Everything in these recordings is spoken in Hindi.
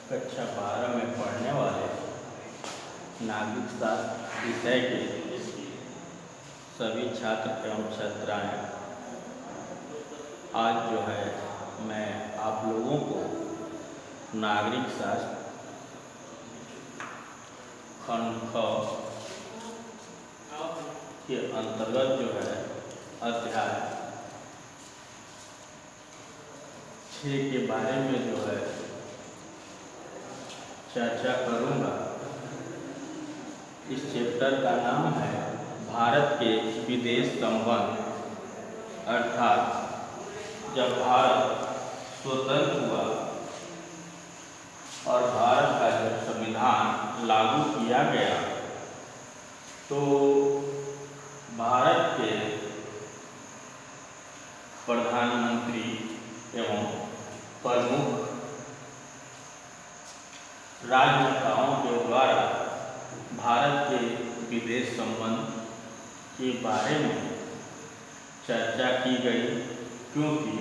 कक्षा 12 में पढ़ने वाले नागरिक शास्त्र विषय के सभी छात्र एवं छात्राएं, आज जो है मैं आप लोगों को नागरिक शास्त्र खंड ख के अंतर्गत जो है अध्याय 6 के बारे में जो है चर्चा करूँगा। इस चैप्टर का नाम है भारत के विदेश संबंध, अर्थात जब भारत स्वतंत्र हुआ और भारत का जब संविधान लागू किया गया तो भारत के प्रधानमंत्री एवं प्रमुख राजनेताओं के द्वारा भारत के विदेश संबंध के बारे में चर्चा की गई, क्योंकि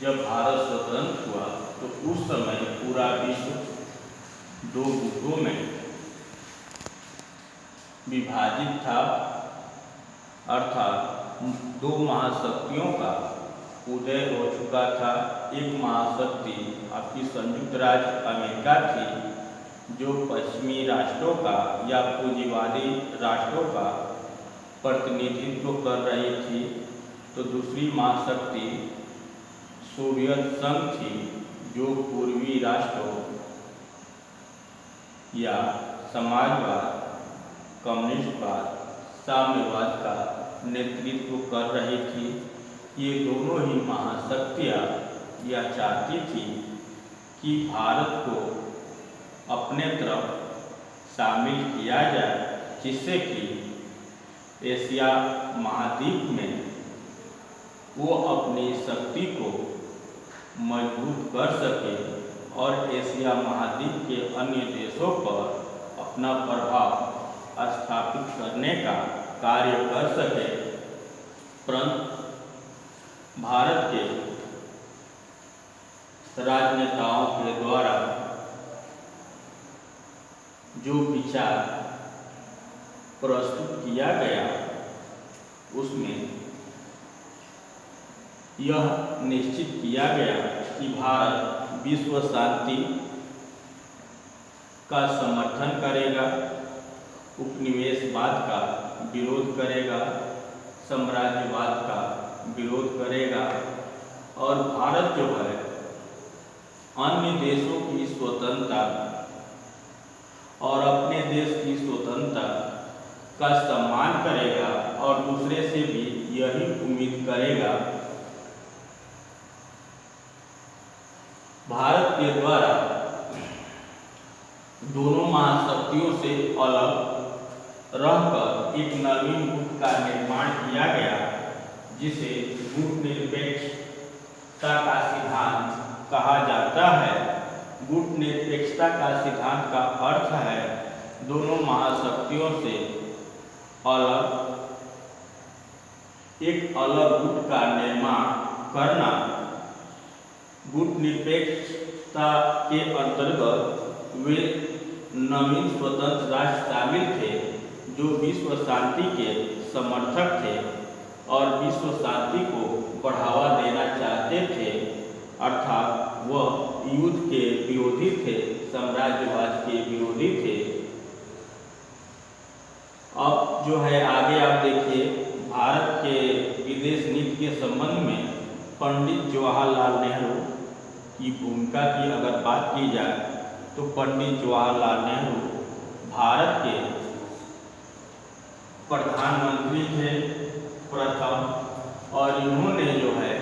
जब भारत स्वतंत्र हुआ तो उस समय पूरा विश्व 2 गुटों में विभाजित था, अर्थात 2 महाशक्तियों का उदय हो चुका था। एक महाशक्ति आपकी संयुक्त राज्य अमेरिका थी, जो पश्चिमी राष्ट्रों का या पूंजीवादी राष्ट्रों का प्रतिनिधित्व कर रही थी, तो दूसरी महाशक्ति सोवियत संघ थी, जो पूर्वी राष्ट्रों या समाजवाद, कम्युनिस्टवाद, साम्यवाद का नेतृत्व कर रही थी। ये दोनों ही महाशक्तियाँ यह चाहती थी कि भारत को अपने तरफ शामिल किया जाए, जिससे कि एशिया महाद्वीप में वो अपनी शक्ति को मजबूत कर सके और एशिया महाद्वीप के अन्य देशों पर अपना प्रभाव स्थापित करने का कार्य कर सके। परंतु भारत के राजनेताओं के द्वारा जो विचार प्रस्तुत किया गया, उसमें यह निश्चित किया गया कि भारत विश्व शांति का समर्थन करेगा, उपनिवेशवाद का विरोध करेगा, साम्राज्यवाद का विरोध करेगा और भारत जो है अन्य देशों की स्वतंत्रता और अपने देश की स्वतंत्रता का सम्मान करेगा और दूसरे से भी यही उम्मीद करेगा। भारत के द्वारा दोनों महाशक्तियों से अलग रहकर एक नवीन गुट का निर्माण किया गया, जिसे गुटनिरपेक्षता का सिद्धांत कहा जाता है। गुटनिरपेक्षता का सिद्धांत का अर्थ है दोनों महाशक्तियों से अलग एक अलग गुट का निर्माण करना। गुटनिरपेक्षता के अंतर्गत वे नवीन स्वतंत्र राष्ट्र शामिल थे, जो विश्व शांति के समर्थक थे और विश्व शांति को बढ़ावा देना चाहते थे, अर्थात वह युद्ध के विरोधी थे, साम्राज्यवाद के विरोधी थे। अब जो है आगे आप देखिए, भारत के विदेश नीति के संबंध में पंडित जवाहरलाल नेहरू की भूमिका की अगर बात की जाए तो पंडित जवाहरलाल नेहरू भारत के प्रधानमंत्री थे प्रथम, और इन्होंने जो है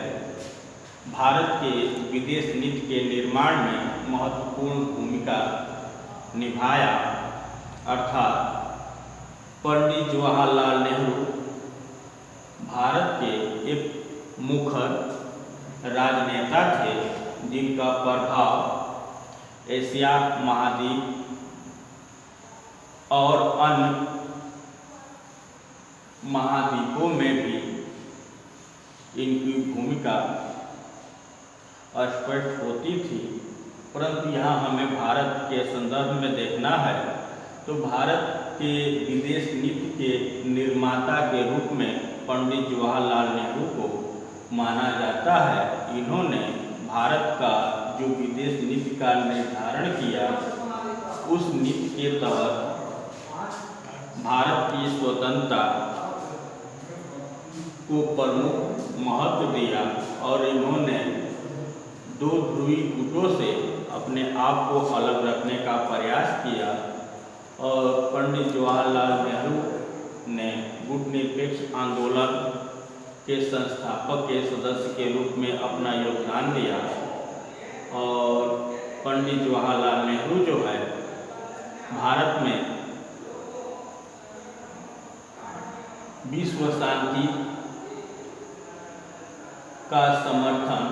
भारत के विदेश नीति के निर्माण में महत्वपूर्ण भूमिका निभाया। अर्थात पंडित जवाहरलाल नेहरू भारत के एक मुखर राजनेता थे, जिनका प्रभाव एशिया महाद्वीप और अन्य महाद्वीपों में भी इनकी भूमिका स्पष्ट होती थी। परंतु यहाँ हमें भारत के संदर्भ में देखना है तो भारत के विदेश नीति के निर्माता के रूप में पंडित जवाहरलाल नेहरू को माना जाता है। इन्होंने भारत का जो विदेश नीति का निर्धारण किया, उस नीति के तहत भारत की स्वतंत्रता को प्रमुख महत्व दिया और इन्होंने दो ध्रुवी गुटों से अपने आप को अलग रखने का प्रयास किया और पंडित जवाहरलाल नेहरू ने गुट निरपेक्ष आंदोलन के संस्थापक के सदस्य के रूप में अपना योगदान दिया। और पंडित जवाहरलाल नेहरू जो है भारत में विश्व शांति का समर्थन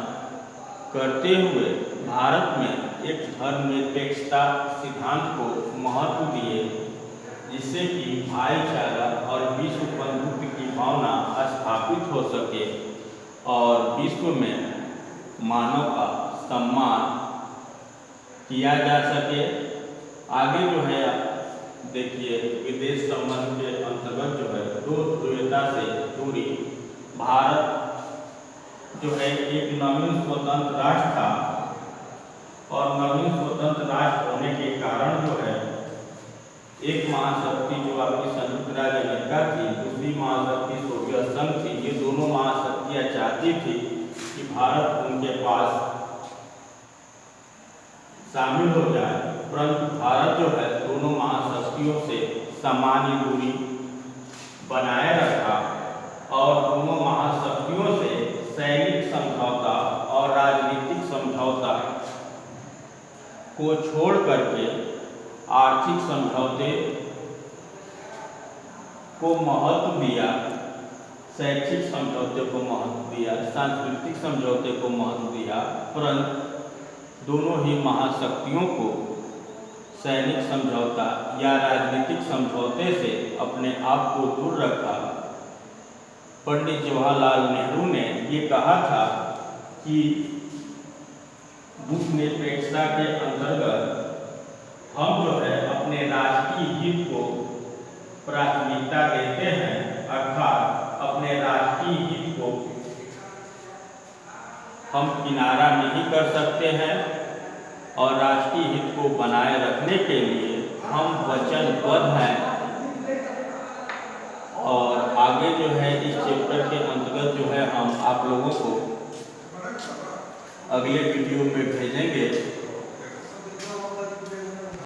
करते हुए भारत में एक धर्मनिरपेक्षता सिद्धांत को महत्व दिए, जिससे कि भाईचारा और विश्व बंधुत्व की भावना स्थापित हो सके और विश्व में मानव का सम्मान किया जा सके। आगे जो है देखिए, विदेश संबंध के अंतर्गत जो है दो ध्रुवीयता से दूरी, भारत जो है एक नवीन स्वतंत्र राष्ट्र था और नवीन स्वतंत्र राष्ट्र होने के कारण जो है एक महाशक्ति जो आपकी संयुक्त राज्य अमेरिका थी, दूसरी महाशक्ति सोवियत संघ थी। ये दोनों महाशक्तियां चाहती थी कि भारत उनके पास शामिल हो जाए, परंतु भारत जो है दोनों महाशक्तियों से सामान्य दूरी बनाए रखा और दोनों महाशक्तियों से सैनिक समझौता और राजनीतिक समझौता को छोड़ करके आर्थिक समझौते को महत्व दिया, शैक्षिक समझौते को महत्व दिया, सांस्कृतिक समझौते को महत्व दिया, परंतु दोनों ही महाशक्तियों को सैनिक समझौता या राजनीतिक समझौते से अपने आप को दूर रखा। पंडित जवाहरलाल नेहरू ने ये कहा था कि गुट निरपेक्षता के अंतर्गत हम जो है अपने राष्ट्रीय हित को प्राथमिकता देते हैं, अर्थात अपने राष्ट्रीय हित को हम किनारा नहीं कर सकते हैं और राष्ट्रीय हित को बनाए रखने के लिए हम वचनबद्ध हैं। और आगे जो है इस चैप्टर के अंतर्गत जो है हम आप लोगों को अगले वीडियो में भेजेंगे।